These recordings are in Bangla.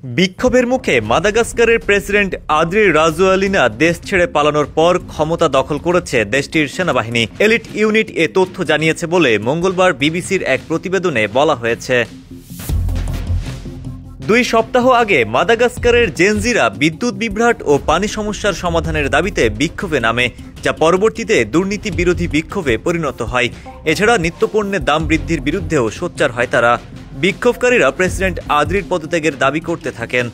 বিক্ষোভের মুখে মাদাগাস্কারের প্রেসিডেন্ট আদ্রি রাজোয়ালিনা দেশ ছেড়ে পালানোর পর ক্ষমতা দখল করেছে দেশটির সেনাবাহিনী। এলিট ইউনিট এ তথ্য জানিয়েছে বলে মঙ্গলবার বিবিসির এক প্রতিবেদনে বলা হয়েছে। 2 সপ্তাহ আগে মাদাগাস্কারের জেনজিরা বিদ্যুৎ বিভ্রাট ও পানি সমস্যার সমাধানের দাবিতে বিক্ষোভে নামে, যা পরবর্তীতে দুর্নীতি বিরোধী বিক্ষোভে পরিণত হয়। এছাড়া নিত্যপণ্যের দাম বৃদ্ধির বিরুদ্ধেও সোচ্চার হয় তারা। বিক্ষোভকারীরা প্রেসিডেন্ট আদ্রির পদত্যাগের দাবি করতে থাকেন।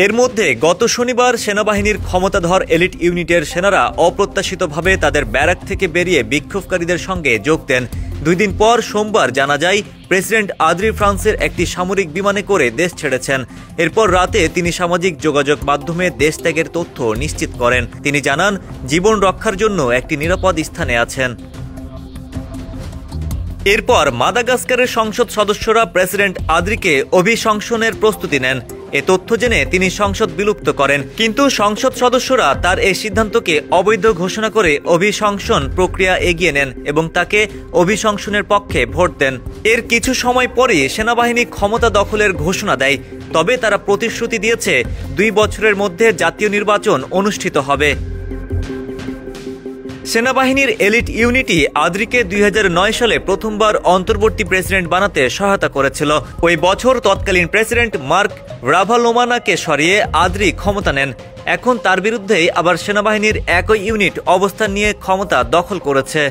এর মধ্যে গত শনিবার সেনাবাহিনীর ক্ষমতাধর এলিট ইউনিটের সেনারা অপ্রত্যাশিতভাবে তাদের ব্যারাক থেকে বেরিয়ে বিক্ষোভকারীদের সঙ্গে যোগ দেন। 2 দিন পর সোমবার জানা যায় প্রেসিডেন্ট আদ্রি ফ্রান্সের একটি সামরিক বিমানে করে দেশ ছেড়েছেন। এরপর রাতে তিনি সামাজিক যোগাযোগ মাধ্যমে দেশ ত্যাগের তথ্য নিশ্চিত করেন। তিনি জানান, জীবন রক্ষার জন্য একটি নিরাপদ স্থানে আছেন। এরপর মাদাগাস্কারের সংসদ সদস্যরা প্রেসিডেন্ট আদ্রিকে অভিশংসনের প্রস্তুতি নেন। এ তথ্য জেনে তিনি সংসদ বিলুপ্ত করেন, কিন্তু সংসদ সদস্যরা তার এই সিদ্ধান্তকে অবৈধ ঘোষণা করে অভিশংসন প্রক্রিয়া এগিয়ে নেন এবং তাকে অভিশংসনের পক্ষে ভোট দেন। এর কিছু সময় পরেই সেনাবাহিনী ক্ষমতা দখলের ঘোষণা দেয়, তবে তারা প্রতিশ্রুতি দিয়েছে 2 বছরের মধ্যে জাতীয় নির্বাচন অনুষ্ঠিত হবে। সেনাবাহিনীর এলিট ইউনিটি আদ্রিকে 2009 সালে প্রথমবার অন্তর্বর্তী প্রেসিডেন্ট বানাতে সহায়তা করেছিল। ওই বছর তৎকালীন প্রেসিডেন্ট মার্ক রাভালোমানাকে সরিয়ে আদ্রি ক্ষমতা নেন। এখন তার বিরুদ্ধেই আবার সেনাবাহিনীর একই ইউনিট অবস্থান নিয়ে ক্ষমতা দখল করেছে।